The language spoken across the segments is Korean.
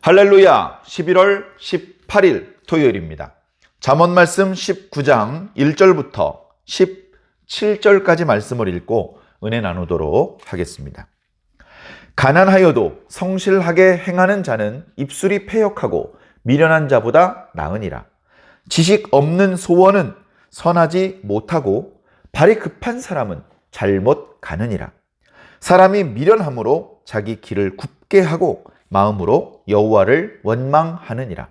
할렐루야. 11월 18일 토요일입니다. 잠언 말씀 19장 1절부터 17절까지 말씀을 읽고 은혜 나누도록 하겠습니다. 가난하여도 성실하게 행하는 자는 입술이 패역하고 미련한 자보다 나으니라. 지식 없는 소원은 선하지 못하고 발이 급한 사람은 잘못 가느니라. 사람이 미련함으로 자기 길을 굽게 하고 마음으로 여호와를 원망하느니라.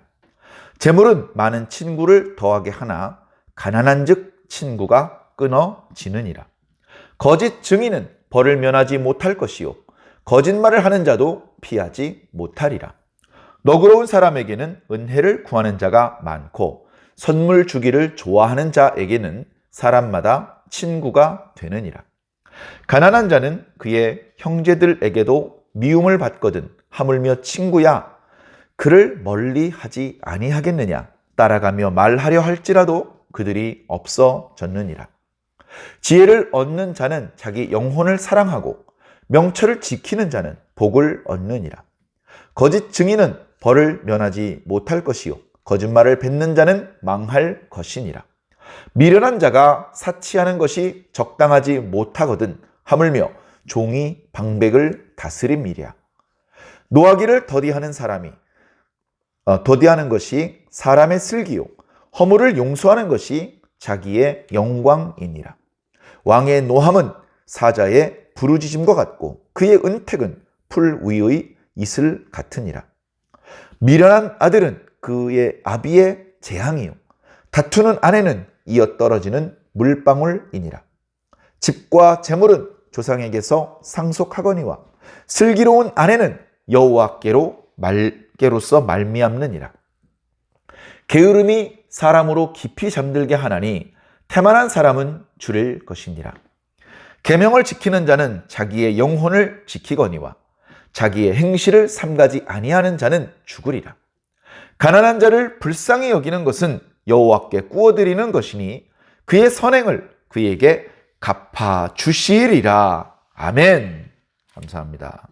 재물은 많은 친구를 더하게 하나 가난한즉 친구가 끊어지느니라. 거짓 증인은 벌을 면하지 못할 것이요 거짓말을 하는 자도 피하지 못하리라. 너그러운 사람에게는 은혜를 구하는 자가 많고 선물 주기를 좋아하는 자에게는 사람마다 친구가 되느니라. 가난한 자는 그의 형제들에게도 미움을 받거든 하물며 친구야 그를 멀리 하지 아니하겠느냐 따라가며 말하려 할지라도 그들이 없어졌느니라. 지혜를 얻는 자는 자기 영혼을 사랑하고 명철을 지키는 자는 복을 얻느니라. 거짓 증인은 벌을 면하지 못할 것이요 거짓말을 뱉는 자는 망할 것이니라. 미련한 자가 사치하는 것이 적당하지 못하거든 하물며 종이 방백을 다스림이랴. 노하기를 더디하는 것이 사람의 슬기요 허물을 용서하는 것이 자기의 영광이니라. 왕의 노함은 사자의 부르짖음과 같고 그의 은택은 풀 위의 이슬 같으니라. 미련한 아들은 그의 아비의 재앙이요 다투는 아내는 이어 떨어지는 물방울이니라. 집과 재물은 조상에게서 상속하거니와 슬기로운 아내는 여호와께로서 말미암느니라. 게으름이 사람으로 깊이 잠들게 하나니 태만한 사람은 줄일 것이니라. 계명을 지키는 자는 자기의 영혼을 지키거니와 자기의 행실을 삼가지 아니하는 자는 죽으리라. 가난한 자를 불쌍히 여기는 것은 여호와께 꾸어드리는 것이니 그의 선행을 그에게 갚아주시리라. 아멘. 감사합니다.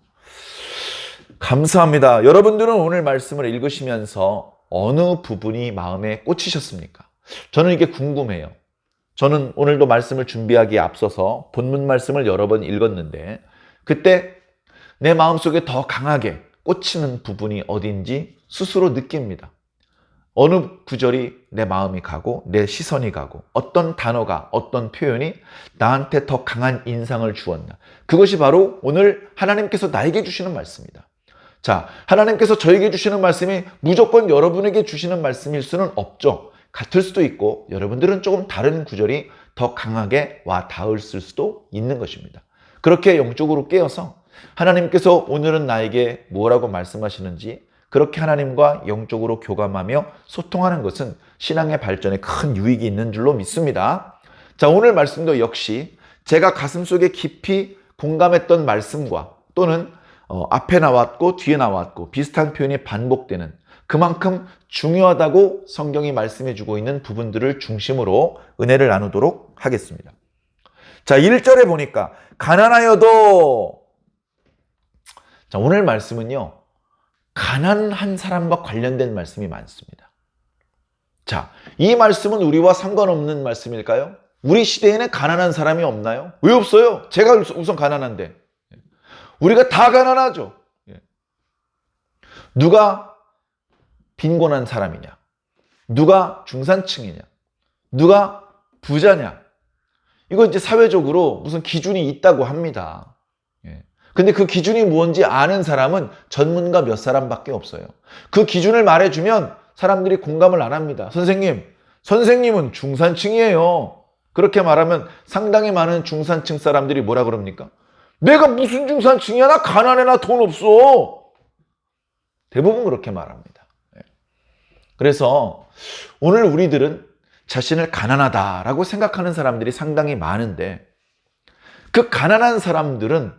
감사합니다. 여러분들은 오늘 말씀을 읽으시면서 어느 부분이 마음에 꽂히셨습니까? 저는 이게 궁금해요. 저는 오늘도 말씀을 준비하기에 앞서서 본문 말씀을 여러 번 읽었는데 그때 내 마음속에 더 강하게 꽂히는 부분이 어딘지 스스로 느낍니다. 어느 구절이 내 마음이 가고 내 시선이 가고 어떤 단어가 어떤 표현이 나한테 더 강한 인상을 주었나. 그것이 바로 오늘 하나님께서 나에게 주시는 말씀입니다. 자, 하나님께서 저에게 주시는 말씀이 무조건 여러분에게 주시는 말씀일 수는 없죠. 같을 수도 있고 여러분들은 조금 다른 구절이 더 강하게 와 닿았을 수도 있는 것입니다. 그렇게 영적으로 깨어서 하나님께서 오늘은 나에게 뭐라고 말씀하시는지 그렇게 하나님과 영적으로 교감하며 소통하는 것은 신앙의 발전에 큰 유익이 있는 줄로 믿습니다. 자, 오늘 말씀도 역시 제가 가슴속에 깊이 공감했던 말씀과 또는 앞에 나왔고 뒤에 나왔고 비슷한 표현이 반복되는 그만큼 중요하다고 성경이 말씀해주고 있는 부분들을 중심으로 은혜를 나누도록 하겠습니다. 자, 1절에 보니까 가난하여도 자, 오늘 말씀은요 가난한 사람과 관련된 말씀이 많습니다. 자, 이 말씀은 우리와 상관없는 말씀일까요? 우리 시대에는 가난한 사람이 없나요? 왜 없어요? 제가 우선 가난한데. 우리가 다 가난하죠. 누가 빈곤한 사람이냐? 누가 중산층이냐? 누가 부자냐? 이거 이제 사회적으로 무슨 기준이 있다고 합니다. 근데 그 기준이 뭔지 아는 사람은 전문가 몇 사람밖에 없어요. 그 기준을 말해주면 사람들이 공감을 안 합니다. 선생님은 중산층이에요. 그렇게 말하면 상당히 많은 중산층 사람들이 뭐라 그럽니까? 내가 무슨 중산층이야? 나 가난해, 나 돈 없어. 대부분 그렇게 말합니다. 그래서 오늘 우리들은 자신을 가난하다라고 생각하는 사람들이 상당히 많은데 그 가난한 사람들은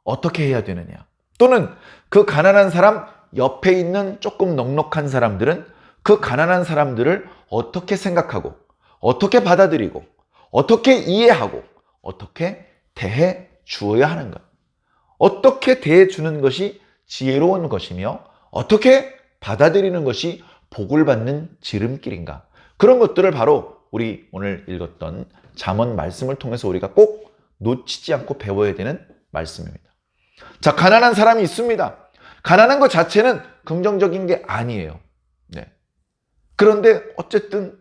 어떻게 해야 되느냐? 또는 그 가난한 사람 옆에 있는 조금 넉넉한 사람들은 그 가난한 사람들을 어떻게 생각하고 어떻게 받아들이고 어떻게 이해하고 어떻게 대해 주어야 하는 것. 어떻게 대해 주는 것이 지혜로운 것이며 어떻게 받아들이는 것이 복을 받는 지름길인가? 그런 것들을 바로 우리 오늘 읽었던 잠언 말씀을 통해서 우리가 꼭 놓치지 않고 배워야 되는 말씀입니다. 자, 가난한 사람이 있습니다. 가난한 것 자체는 긍정적인 게 아니에요. 네. 그런데 어쨌든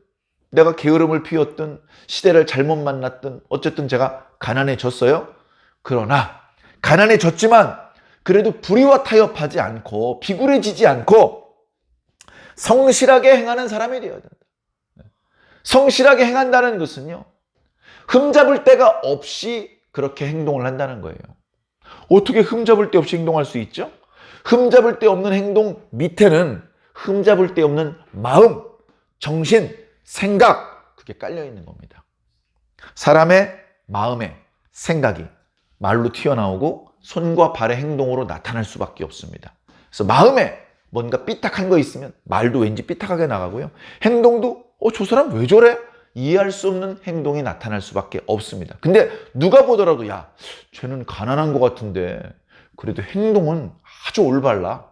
내가 게으름을 피웠든 시대를 잘못 만났든 어쨌든 제가 가난해졌어요. 그러나 가난해졌지만 그래도 불의와 타협하지 않고 비굴해지지 않고 성실하게 행하는 사람이 되어야 된다. 성실하게 행한다는 것은요, 흠잡을 데가 없이 그렇게 행동을 한다는 거예요. 어떻게 흠잡을 데 없이 행동할 수 있죠? 흠잡을 데 없는 행동 밑에는 흠잡을 데 없는 마음, 정신, 생각, 그게 깔려 있는 겁니다. 사람의 마음에 생각이 말로 튀어나오고 손과 발의 행동으로 나타날 수밖에 없습니다. 그래서 마음에 뭔가 삐딱한 거 있으면 말도 왠지 삐딱하게 나가고요. 행동도 저 사람 왜 저래? 이해할 수 없는 행동이 나타날 수밖에 없습니다. 근데 누가 보더라도 야, 쟤는 가난한 것 같은데 그래도 행동은 아주 올바라.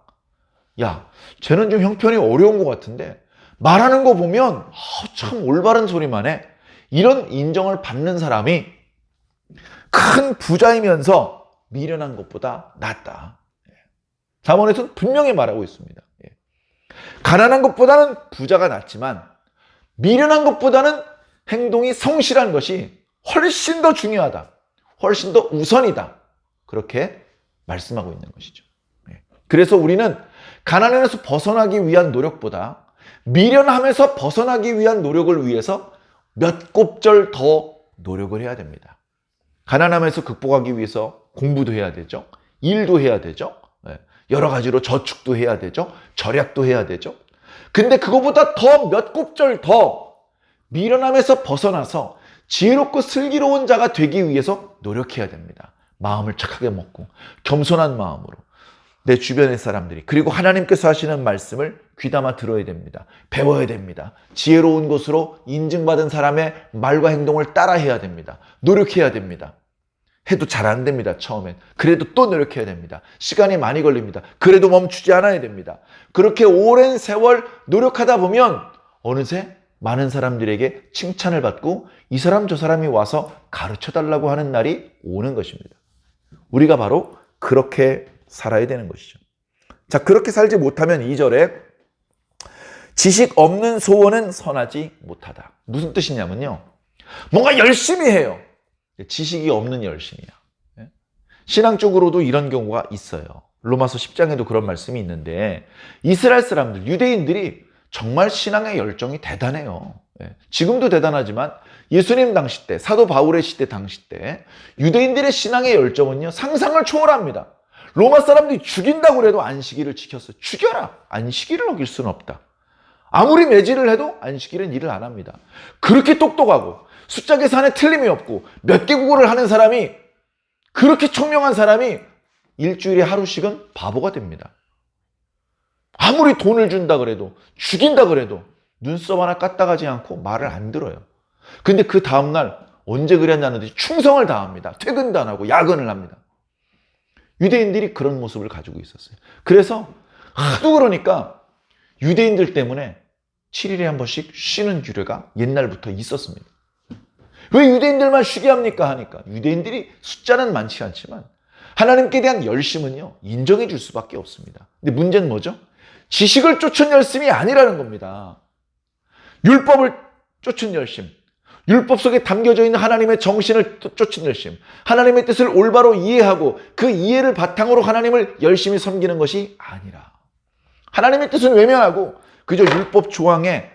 야, 쟤는 좀 형편이 어려운 것 같은데 말하는 거 보면 참 올바른 소리만 해. 이런 인정을 받는 사람이 큰 부자이면서 미련한 것보다 낫다. 잠언에서는 분명히 말하고 있습니다. 가난한 것보다는 부자가 낫지만 미련한 것보다는 행동이 성실한 것이 훨씬 더 중요하다. 훨씬 더 우선이다. 그렇게 말씀하고 있는 것이죠. 그래서 우리는 가난에서 벗어나기 위한 노력보다 미련함에서 벗어나기 위한 노력을 위해서 몇 곱절 더 노력을 해야 됩니다. 가난함에서 극복하기 위해서 공부도 해야 되죠. 일도 해야 되죠. 여러 가지로 저축도 해야 되죠. 절약도 해야 되죠. 근데 그거보다 더 몇 곱절 더 미련함에서 벗어나서 지혜롭고 슬기로운 자가 되기 위해서 노력해야 됩니다. 마음을 착하게 먹고 겸손한 마음으로 내 주변의 사람들이, 그리고 하나님께서 하시는 말씀을 귀담아 들어야 됩니다. 배워야 됩니다. 지혜로운 것으로 인증받은 사람의 말과 행동을 따라해야 됩니다. 노력해야 됩니다. 해도 잘 안 됩니다. 처음엔. 그래도 또 노력해야 됩니다. 시간이 많이 걸립니다. 그래도 멈추지 않아야 됩니다. 그렇게 오랜 세월 노력하다 보면 어느새 많은 사람들에게 칭찬을 받고 이 사람 저 사람이 와서 가르쳐달라고 하는 날이 오는 것입니다. 우리가 바로 그렇게 살아야 되는 것이죠. 자, 그렇게 살지 못하면 2절에 지식 없는 소원은 선하지 못하다. 무슨 뜻이냐면요, 뭔가 열심히 해요. 지식이 없는 열심이야. 신앙적으로도 이런 경우가 있어요. 로마서 10장에도 그런 말씀이 있는데 이스라엘 사람들, 유대인들이 정말 신앙의 열정이 대단해요. 지금도 대단하지만 예수님 당시 때, 사도 바울의 시대 당시 때 유대인들의 신앙의 열정은요, 상상을 초월합니다. 로마 사람들이 죽인다고 해도 안식일을 지켰어요. 죽여라! 안식일을 어길 수는 없다. 아무리 매질을 해도 안식일은 일을 안 합니다. 그렇게 똑똑하고 숫자 계산에 틀림이 없고 몇 개 국어를 하는 사람이, 그렇게 총명한 사람이 일주일에 하루씩은 바보가 됩니다. 아무리 돈을 준다 그래도, 죽인다 그래도 눈썹 하나 까딱하지 않고 말을 안 들어요. 근데 그 다음날 언제 그랬냐는 듯이 충성을 다합니다. 퇴근도 안 하고 야근을 합니다. 유대인들이 그런 모습을 가지고 있었어요. 그래서 하도 그러니까 유대인들 때문에 7일에 한 번씩 쉬는 규례가 옛날부터 있었습니다. 왜 유대인들만 쉬게 합니까? 하니까 유대인들이 숫자는 많지 않지만 하나님께 대한 열심은요, 인정해 줄 수밖에 없습니다. 근데 문제는 뭐죠? 지식을 쫓은 열심이 아니라는 겁니다. 율법을 쫓은 열심, 율법 속에 담겨져 있는 하나님의 정신을 쫓은 열심, 하나님의 뜻을 올바로 이해하고 그 이해를 바탕으로 하나님을 열심히 섬기는 것이 아니라, 하나님의 뜻은 외면하고 그저 율법 조항에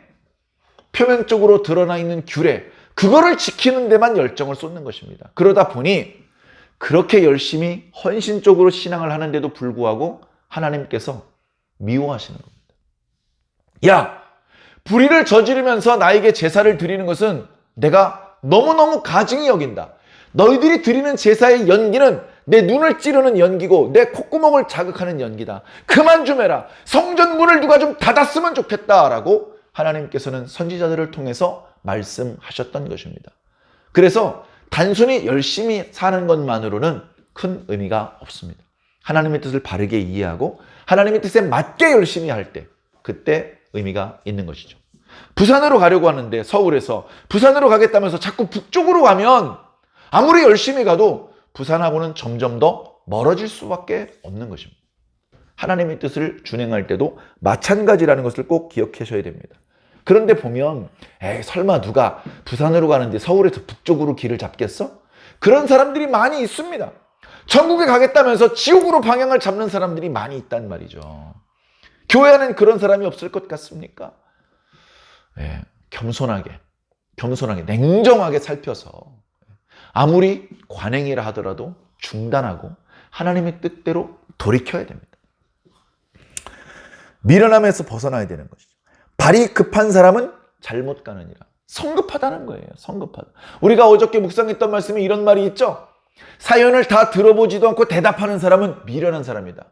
표면적으로 드러나 있는 규례, 그거를 지키는 데만 열정을 쏟는 것입니다. 그러다 보니 그렇게 열심히 헌신적으로 신앙을 하는데도 불구하고 하나님께서 미워하시는 겁니다. 야, 불의를 저지르면서 나에게 제사를 드리는 것은 내가 너무너무 가증히 여긴다. 너희들이 드리는 제사의 연기는 내 눈을 찌르는 연기고 내 콧구멍을 자극하는 연기다. 그만 좀 해라. 성전 문을 누가 좀 닫았으면 좋겠다라고 하나님께서는 선지자들을 통해서 말씀하셨던 것입니다. 그래서 단순히 열심히 사는 것만으로는 큰 의미가 없습니다. 하나님의 뜻을 바르게 이해하고 하나님의 뜻에 맞게 열심히 할 때, 그때 의미가 있는 것이죠. 부산으로 가려고 하는데 서울에서 부산으로 가겠다면서 자꾸 북쪽으로 가면 아무리 열심히 가도 부산하고는 점점 더 멀어질 수밖에 없는 것입니다. 하나님의 뜻을 준행할 때도 마찬가지라는 것을 꼭 기억하셔야 됩니다. 그런데 보면 설마 누가 부산으로 가는데 서울에서 북쪽으로 길을 잡겠어? 그런 사람들이 많이 있습니다. 천국에 가겠다면서 지옥으로 방향을 잡는 사람들이 많이 있단 말이죠. 교회 안에는 그런 사람이 없을 것 같습니까? 겸손하게 냉정하게 살펴서 아무리 관행이라 하더라도 중단하고 하나님의 뜻대로 돌이켜야 됩니다. 미련함에서 벗어나야 되는 것이죠. 발이 급한 사람은 잘못 가느니라. 성급하다는 거예요. 성급하다. 우리가 어저께 묵상했던 말씀에 이런 말이 있죠. 사연을 다 들어보지도 않고 대답하는 사람은 미련한 사람이다.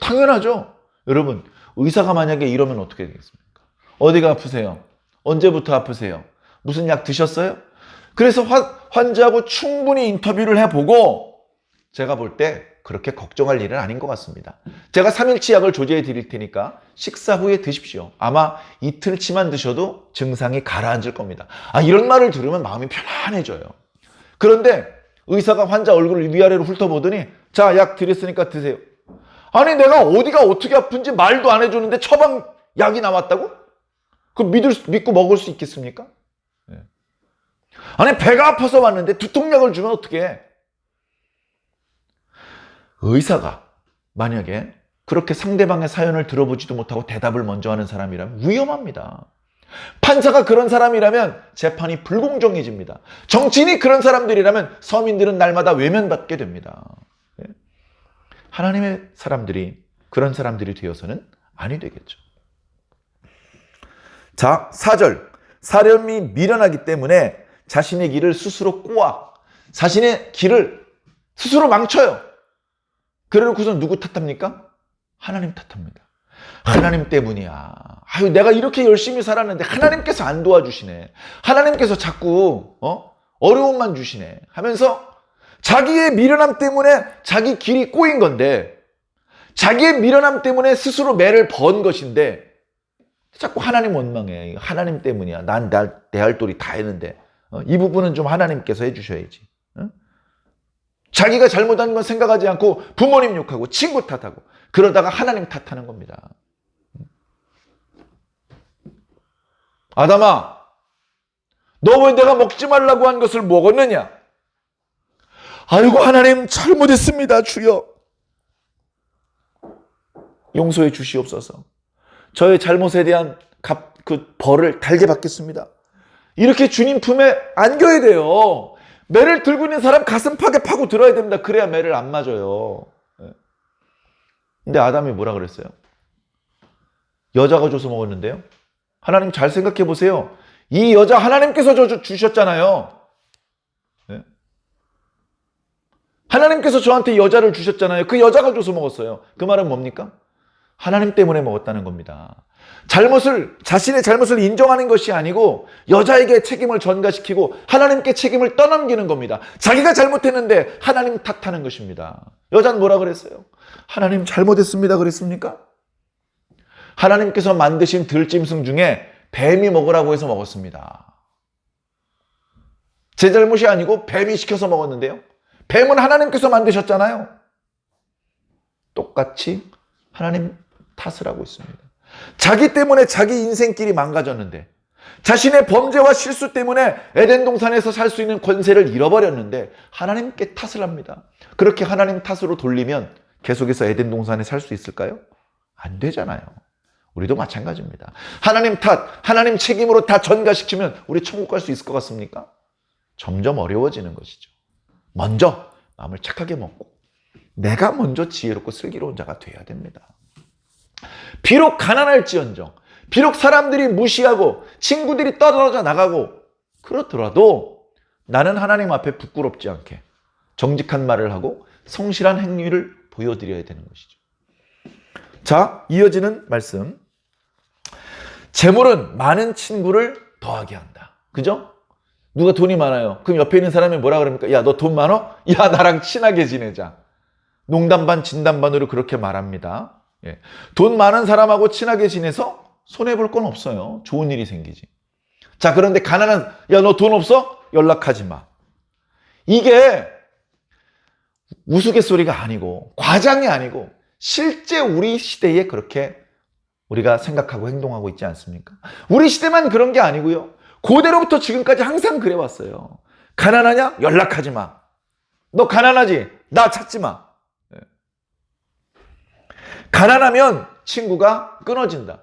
당연하죠. 여러분, 의사가 만약에 이러면 어떻게 되겠습니까? 어디가 아프세요? 언제부터 아프세요? 무슨 약 드셨어요? 그래서 환자하고 충분히 인터뷰를 해보고 제가 볼 때 그렇게 걱정할 일은 아닌 것 같습니다. 제가 3일치 약을 조제해 드릴 테니까 식사 후에 드십시오. 아마 이틀치만 드셔도 증상이 가라앉을 겁니다. 이런 말을 들으면 마음이 편안해져요. 그런데 의사가 환자 얼굴을 위아래로 훑어보더니 자, 약 드렸으니까 드세요. 아니 내가 어디가 어떻게 아픈지 말도 안 해주는데 처방 약이 나왔다고? 그럼 믿고 먹을 수 있겠습니까? 아니 배가 아파서 왔는데 두통약을 주면 어떡해? 의사가 만약에 그렇게 상대방의 사연을 들어보지도 못하고 대답을 먼저 하는 사람이라면 위험합니다. 판사가 그런 사람이라면 재판이 불공정해집니다. 정치인이 그런 사람들이라면 서민들은 날마다 외면받게 됩니다. 하나님의 사람들이 그런 사람들이 되어서는 아니 되겠죠. 자, 4절. 사람이 미련하기 때문에 자신의 길을 스스로 꼬아 자신의 길을 스스로 망쳐요. 그래놓고서 누구 탓합니까? 하나님 탓합니다. 하나님 때문이야. 내가 이렇게 열심히 살았는데 하나님께서 안 도와주시네. 하나님께서 자꾸 어려움만 주시네 하면서 자기의 미련함 때문에 자기 길이 꼬인 건데, 자기의 미련함 때문에 스스로 매를 번 것인데 자꾸 하나님 원망해. 하나님 때문이야. 난 내 할 도리 다 했는데 이 부분은 좀 하나님께서 해주셔야지. 자기가 잘못한 건 생각하지 않고 부모님 욕하고 친구 탓하고 그러다가 하나님 탓하는 겁니다. 아담아, 너 왜 내가 먹지 말라고 한 것을 먹었느냐? 아이고 하나님 잘못했습니다 주여. 용서해 주시옵소서. 저의 잘못에 대한 그 벌을 달게 받겠습니다. 이렇게 주님 품에 안겨야 돼요. 매를 들고 있는 사람 가슴팍에 파고 들어야 됩니다. 그래야 매를 안 맞아요. 근데 아담이 뭐라 그랬어요? 여자가 줘서 먹었는데요. 하나님 잘 생각해 보세요. 이 여자 하나님께서 주셨잖아요. 하나님께서 저한테 여자를 주셨잖아요. 그 여자가 줘서 먹었어요. 그 말은 뭡니까? 하나님 때문에 먹었다는 겁니다. 자신의 잘못을 인정하는 것이 아니고 여자에게 책임을 전가시키고 하나님께 책임을 떠넘기는 겁니다. 자기가 잘못했는데 하나님 탓하는 것입니다. 여자는 뭐라 그랬어요? 하나님 잘못했습니다 그랬습니까? 하나님께서 만드신 들짐승 중에 뱀이 먹으라고 해서 먹었습니다. 제 잘못이 아니고 뱀이 시켜서 먹었는데요. 뱀은 하나님께서 만드셨잖아요. 똑같이 하나님 탓을 하고 있습니다. 자기 때문에 자기 인생길이 망가졌는데, 자신의 범죄와 실수 때문에 에덴 동산에서 살 수 있는 권세를 잃어버렸는데 하나님께 탓을 합니다. 그렇게 하나님 탓으로 돌리면 계속해서 에덴 동산에 살 수 있을까요? 안 되잖아요. 우리도 마찬가지입니다. 하나님 탓, 하나님 책임으로 다 전가시키면 우리 천국 갈 수 있을 것 같습니까? 점점 어려워지는 것이죠. 먼저 마음을 착하게 먹고 내가 먼저 지혜롭고 슬기로운 자가 돼야 됩니다. 비록 가난할지언정, 비록 사람들이 무시하고 친구들이 떨어져 나가고 그렇더라도 나는 하나님 앞에 부끄럽지 않게 정직한 말을 하고 성실한 행위를 보여드려야 되는 것이죠. 자, 이어지는 말씀. 재물은 많은 친구를 더하게 한다. 그죠? 누가 돈이 많아요. 그럼 옆에 있는 사람이 뭐라 그럽니까? 야, 너 돈 많어? 야, 나랑 친하게 지내자. 농담 반 진담 반으로 그렇게 말합니다. 예. 돈 많은 사람하고 친하게 지내서 손해볼 건 없어요. 좋은 일이 생기지. 자, 그런데 가난한, 야, 너 돈 없어? 연락하지 마. 이게 우스갯소리가 아니고 과장이 아니고 실제 우리 시대에 그렇게 우리가 생각하고 행동하고 있지 않습니까? 우리 시대만 그런 게 아니고요. 고대로부터 지금까지 항상 그래왔어요. 가난하냐? 연락하지 마. 너 가난하지? 나 찾지 마. 가난하면 친구가 끊어진다.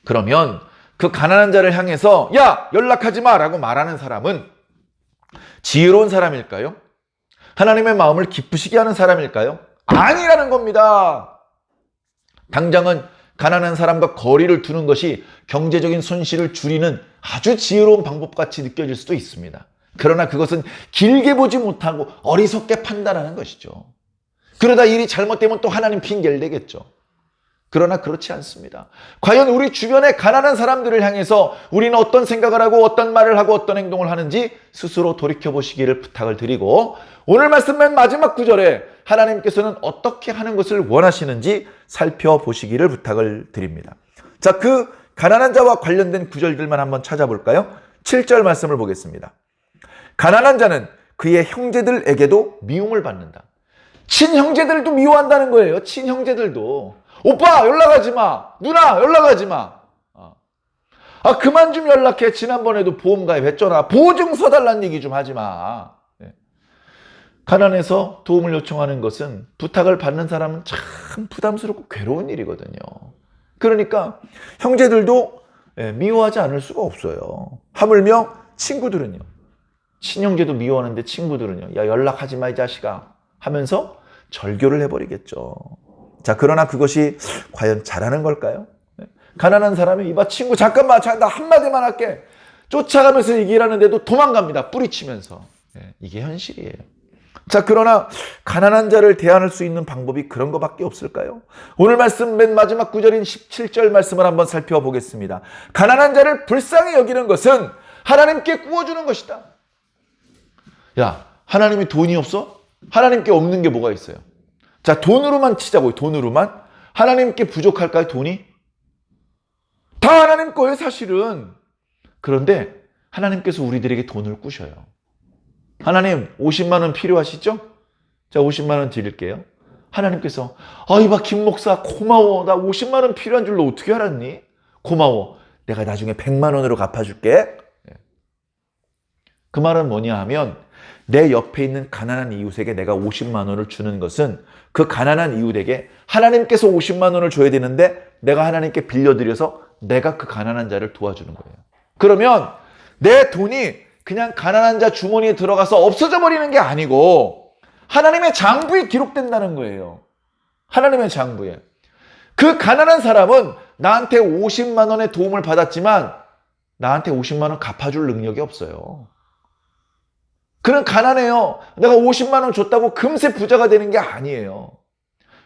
그러면 그 가난한 자를 향해서 야, 연락하지 마 라고 말하는 사람은 지혜로운 사람일까요? 하나님의 마음을 기쁘시게 하는 사람일까요? 아니라는 겁니다. 당장은 가난한 사람과 거리를 두는 것이 경제적인 손실을 줄이는 아주 지혜로운 방법같이 느껴질 수도 있습니다. 그러나 그것은 길게 보지 못하고 어리석게 판단하는 것이죠. 그러다 일이 잘못되면 또 하나님 핑계를 대겠죠. 그러나 그렇지 않습니다. 과연 우리 주변의 가난한 사람들을 향해서 우리는 어떤 생각을 하고 어떤 말을 하고 어떤 행동을 하는지 스스로 돌이켜보시기를 부탁을 드리고, 오늘 말씀 맨 마지막 구절에 하나님께서는 어떻게 하는 것을 원하시는지 살펴보시기를 부탁을 드립니다. 자, 그 가난한 자와 관련된 구절들만 한번 찾아볼까요? 7절 말씀을 보겠습니다. 가난한 자는 그의 형제들에게도 미움을 받는다. 친형제들도 미워한다는 거예요. 친형제들도. 오빠 연락하지 마. 누나 연락하지 마. 그만 좀 연락해. 지난번에도 보험 가입했잖아. 보증서 달라는 얘기 좀 하지 마. 가난해서 도움을 요청하는 것은 부탁을 받는 사람은 참 부담스럽고 괴로운 일이거든요. 그러니까 형제들도 미워하지 않을 수가 없어요. 하물며 친구들은요. 친형제도 미워하는데 친구들은요. 야, 연락하지 마 이 자식아 하면서 절교를 해버리겠죠. 자, 그러나 그것이 과연 잘하는 걸까요? 가난한 사람이 이봐 친구 잠깐만 나 한마디만 할게. 쫓아가면서 얘기를 하는데도 도망갑니다. 뿌리치면서. 이게 현실이에요. 자, 그러나 가난한 자를 대할 수 있는 방법이 그런 것밖에 없을까요? 오늘 말씀 맨 마지막 구절인 17절 말씀을 한번 살펴보겠습니다. 가난한 자를 불쌍히 여기는 것은 하나님께 구워주는 것이다. 야, 하나님이 돈이 없어? 하나님께 없는 게 뭐가 있어요? 자, 돈으로만 치자고요. 돈으로만. 하나님께 부족할까요? 돈이? 다 하나님 거예요, 사실은. 그런데 하나님께서 우리들에게 돈을 꾸셔요. 하나님 50만 원 필요하시죠? 자, 50만 원 드릴게요. 하나님께서 이봐 김 목사 고마워. 나 50만 원 필요한 줄로 어떻게 알았니? 고마워. 내가 나중에 100만 원으로 갚아줄게. 그 말은 뭐냐 하면 내 옆에 있는 가난한 이웃에게 내가 50만 원을 주는 것은 그 가난한 이웃에게 하나님께서 50만 원을 줘야 되는데 내가 하나님께 빌려드려서 내가 그 가난한 자를 도와주는 거예요. 그러면 내 돈이 그냥 가난한 자 주머니에 들어가서 없어져 버리는 게 아니고 하나님의 장부에 기록된다는 거예요. 하나님의 장부에. 그 가난한 사람은 나한테 50만 원의 도움을 받았지만 나한테 50만 원 갚아줄 능력이 없어요. 그는 가난해요. 내가 50만 원 줬다고 금세 부자가 되는 게 아니에요.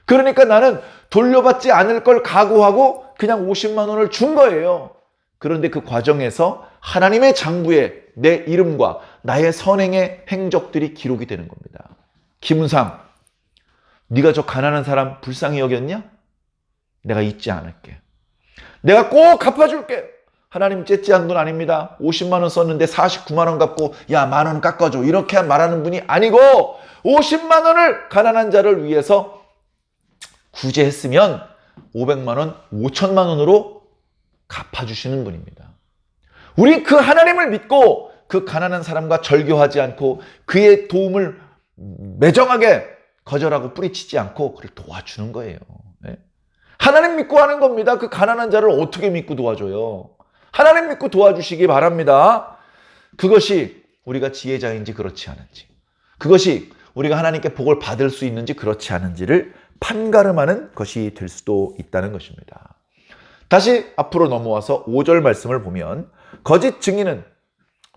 그러니까 나는 돌려받지 않을 걸 각오하고 그냥 50만 원을 준 거예요. 그런데 그 과정에서 하나님의 장부에 내 이름과 나의 선행의 행적들이 기록이 되는 겁니다. 김은상, 네가 저 가난한 사람 불쌍히 여겼냐? 내가 잊지 않을게. 내가 꼭 갚아줄게. 하나님 째째한 분 아닙니다. 50만 원 썼는데 49만 원 갚고 야, 만 원 깎아줘. 이렇게 말하는 분이 아니고 50만 원을 가난한 자를 위해서 구제했으면 500만 원, 5천만 원으로 갚아주시는 분입니다. 우리 그 하나님을 믿고 그 가난한 사람과 절교하지 않고 그의 도움을 매정하게 거절하고 뿌리치지 않고 그를 도와주는 거예요. 하나님 믿고 하는 겁니다. 그 가난한 자를 어떻게 믿고 도와줘요? 하나님 믿고 도와주시기 바랍니다. 그것이 우리가 지혜자인지 그렇지 않은지, 그것이 우리가 하나님께 복을 받을 수 있는지 그렇지 않은지를 판가름하는 것이 될 수도 있다는 것입니다. 다시 앞으로 넘어와서 5절 말씀을 보면 거짓 증인은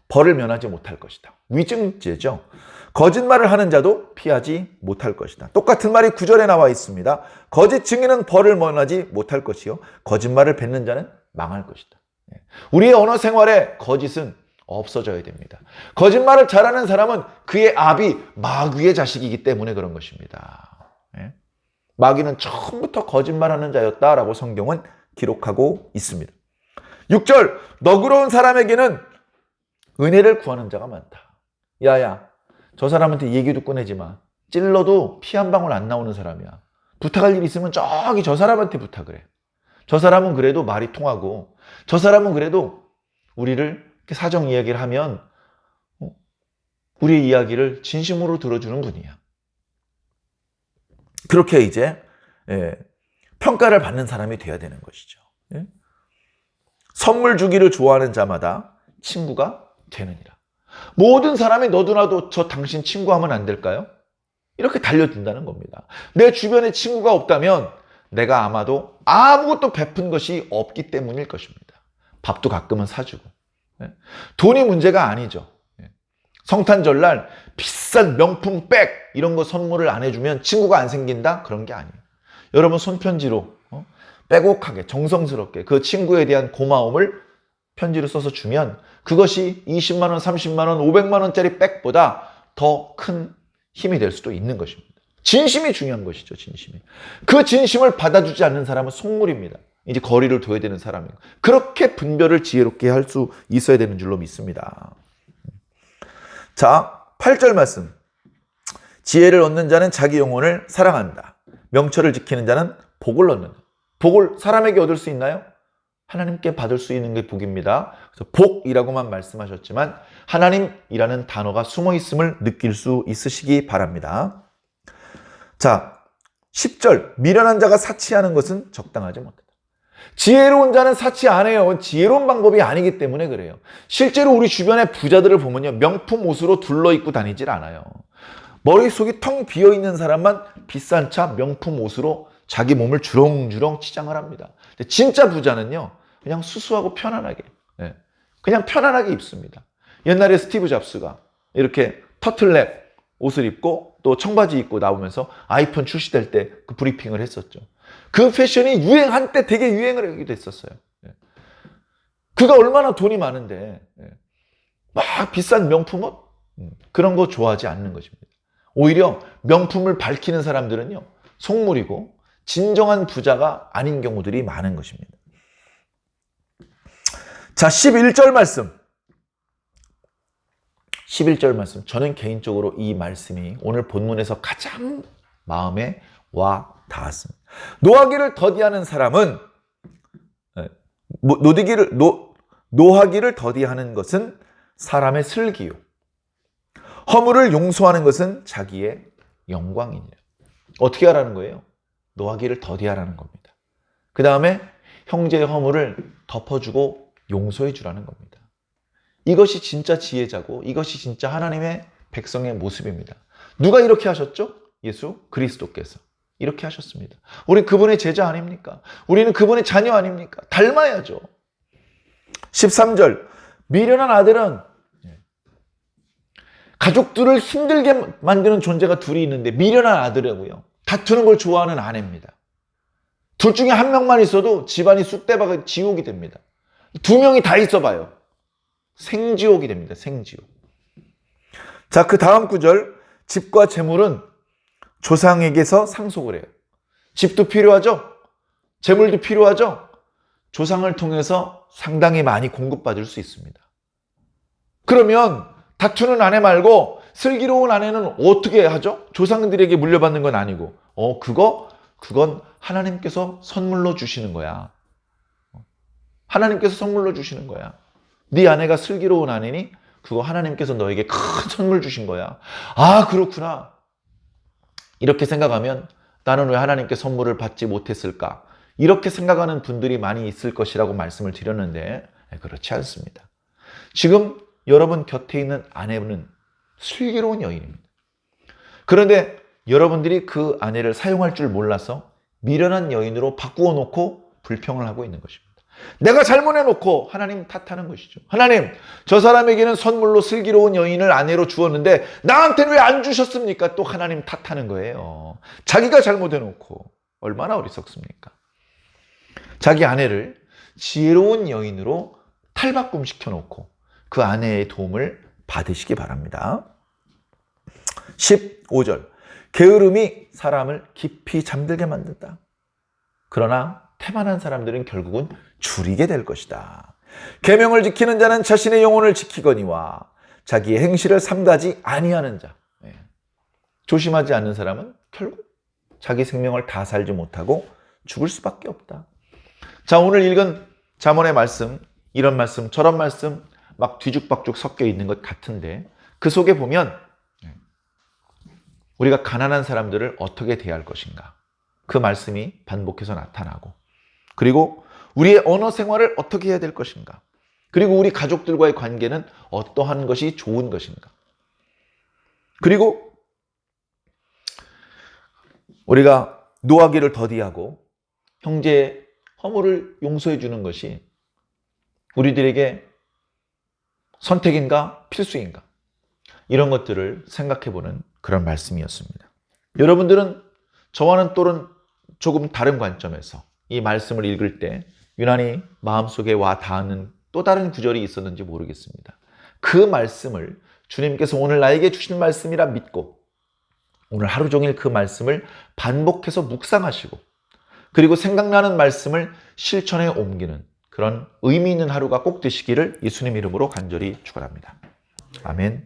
벌을 면하지 못할 것이다. 위증죄죠. 거짓말을 하는 자도 피하지 못할 것이다. 똑같은 말이 9절에 나와 있습니다. 거짓 증인은 벌을 면하지 못할 것이요 거짓말을 뱉는 자는 망할 것이다. 우리의 언어 생활에 거짓은 없어져야 됩니다. 거짓말을 잘하는 사람은 그의 압이 마귀의 자식이기 때문에 그런 것입니다. 마귀는 처음부터 거짓말하는 자였다라고 성경은 기록하고 있습니다. 6절, 너그러운 사람에게는 은혜를 구하는 자가 많다. 야야, 저 사람한테 얘기도 꺼내지 마. 찔러도 피 한 방울 안 나오는 사람이야. 부탁할 일 있으면 저기 저 사람한테 부탁을 해. 저 사람은 그래도 말이 통하고, 저 사람은 그래도 우리를 사정 이야기를 하면 우리의 이야기를 진심으로 들어주는 분이야. 그렇게 이제 평가를 받는 사람이 돼야 되는 것이죠. 선물 주기를 좋아하는 자마다 친구가 되느니라. 모든 사람이 너도 나도 저 당신 친구하면 안 될까요? 이렇게 달려든다는 겁니다. 내 주변에 친구가 없다면 내가 아마도 아무것도 베푼 것이 없기 때문일 것입니다. 밥도 가끔은 사주고. 돈이 문제가 아니죠. 성탄절날 비싼 명품 백 이런 거 선물을 안 해주면 친구가 안 생긴다? 그런 게 아니에요. 여러분 손편지로 빼곡하게 정성스럽게 그 친구에 대한 고마움을 편지로 써서 주면 그것이 20만 원, 30만 원, 500만 원짜리 백보다 더 큰 힘이 될 수도 있는 것입니다. 진심이 중요한 것이죠. 진심이. 그 진심을 받아주지 않는 사람은 속물입니다. 이제 거리를 둬야 되는 사람이고, 그렇게 분별을 지혜롭게 할 수 있어야 되는 줄로 믿습니다. 자, 8절 말씀. 지혜를 얻는 자는 자기 영혼을 사랑한다. 명철을 지키는 자는 복을 얻는다. 복을 사람에게 얻을 수 있나요? 하나님께 받을 수 있는 게 복입니다. 그래서 복이라고만 말씀하셨지만 하나님이라는 단어가 숨어 있음을 느낄 수 있으시기 바랍니다. 자, 10절. 미련한 자가 사치하는 것은 적당하지 못하다. 지혜로운 자는 사치 안 해요. 지혜로운 방법이 아니기 때문에 그래요. 실제로 우리 주변의 부자들을 보면요, 명품 옷으로 둘러입고 다니질 않아요. 머릿속이 텅 비어있는 사람만 비싼 차 명품 옷으로 자기 몸을 주렁주렁 치장을 합니다. 진짜 부자는요, 그냥 수수하고 편안하게, 그냥 편안하게 입습니다. 옛날에 스티브 잡스가 이렇게 터틀넥 옷을 입고 또 청바지 입고 나오면서 아이폰 출시될 때 그 브리핑을 했었죠. 그 패션이 한때 되게 유행을 하기도 했었어요. 그가 얼마나 돈이 많은데 막 비싼 명품 옷 그런 거 좋아하지 않는 것입니다. 오히려 명품을 밝히는 사람들은요, 속물이고 진정한 부자가 아닌 경우들이 많은 것입니다. 자, 11절 말씀. 11절 말씀. 저는 개인적으로 이 말씀이 오늘 본문에서 가장 마음에 와 닿았습니다. 노하기를 더디하는 사람은 노하기를 더디하는 것은 사람의 슬기요. 허물을 용서하는 것은 자기의 영광이니라. 어떻게 하라는 거예요? 노하기를 더디하라는 겁니다. 그 다음에 형제의 허물을 덮어주고 용서해 주라는 겁니다. 이것이 진짜 지혜자고 이것이 진짜 하나님의 백성의 모습입니다. 누가 이렇게 하셨죠? 예수 그리스도께서 이렇게 하셨습니다. 우리 그분의 제자 아닙니까? 우리는 그분의 자녀 아닙니까? 닮아야죠. 13절. 미련한 아들은 가족들을 힘들게 만드는 존재가 둘이 있는데 미련한 아들이라고요. 다투는 걸 좋아하는 아내입니다. 둘 중에 한 명만 있어도 집안이 쑥대밭이 지옥이 됩니다. 두 명이 다 있어봐요. 생지옥이 됩니다. 생지옥. 자, 그 다음 구절. 집과 재물은 조상에게서 상속을 해요. 집도 필요하죠? 재물도 필요하죠? 조상을 통해서 상당히 많이 공급받을 수 있습니다. 그러면 다투는 아내 말고 슬기로운 아내는 어떻게 하죠? 조상들에게 물려받는 건 아니고 그건 하나님께서 선물로 주시는 거야. 하나님께서 선물로 주시는 거야. 네 아내가 슬기로운 아내니 그거 하나님께서 너에게 큰 선물 주신 거야. 아, 그렇구나. 이렇게 생각하면 나는 왜 하나님께 선물을 받지 못했을까? 이렇게 생각하는 분들이 많이 있을 것이라고 말씀을 드렸는데 그렇지 않습니다. 지금 여러분 곁에 있는 아내는 슬기로운 여인입니다. 그런데 여러분들이 그 아내를 사용할 줄 몰라서 미련한 여인으로 바꾸어 놓고 불평을 하고 있는 것입니다. 내가 잘못해놓고 하나님 탓하는 것이죠. 하나님, 저 사람에게는 선물로 슬기로운 여인을 아내로 주었는데 나한테는 왜 안 주셨습니까? 또 하나님 탓하는 거예요. 자기가 잘못해놓고 얼마나 어리석습니까? 자기 아내를 지혜로운 여인으로 탈바꿈시켜놓고 그 아내의 도움을 받으시기 바랍니다. 15절. 게으름이 사람을 깊이 잠들게 만든다. 그러나 태만한 사람들은 결국은 줄이게 될 것이다. 계명을 지키는 자는 자신의 영혼을 지키거니와 자기의 행실을 삼가지 아니하는 자. 조심하지 않는 사람은 결국 자기 생명을 다 살지 못하고 죽을 수밖에 없다. 자, 오늘 읽은 잠언의 말씀, 이런 말씀, 저런 말씀 막 뒤죽박죽 섞여 있는 것 같은데 그 속에 보면 우리가 가난한 사람들을 어떻게 대할 것인가, 그 말씀이 반복해서 나타나고, 그리고 우리의 언어 생활을 어떻게 해야 될 것인가, 그리고 우리 가족들과의 관계는 어떠한 것이 좋은 것인가, 그리고 우리가 노하기를 더디하고 형제의 허물을 용서해 주는 것이 우리들에게 선택인가 필수인가, 이런 것들을 생각해 보는 그런 말씀이었습니다. 여러분들은 저와는 또는 조금 다른 관점에서 이 말씀을 읽을 때 유난히 마음속에 와 닿는 또 다른 구절이 있었는지 모르겠습니다. 그 말씀을 주님께서 오늘 나에게 주신 말씀이라 믿고 오늘 하루 종일 그 말씀을 반복해서 묵상하시고, 그리고 생각나는 말씀을 실천에 옮기는 그런 의미 있는 하루가 꼭 되시기를 예수님 이름으로 간절히 축원합니다. 아멘.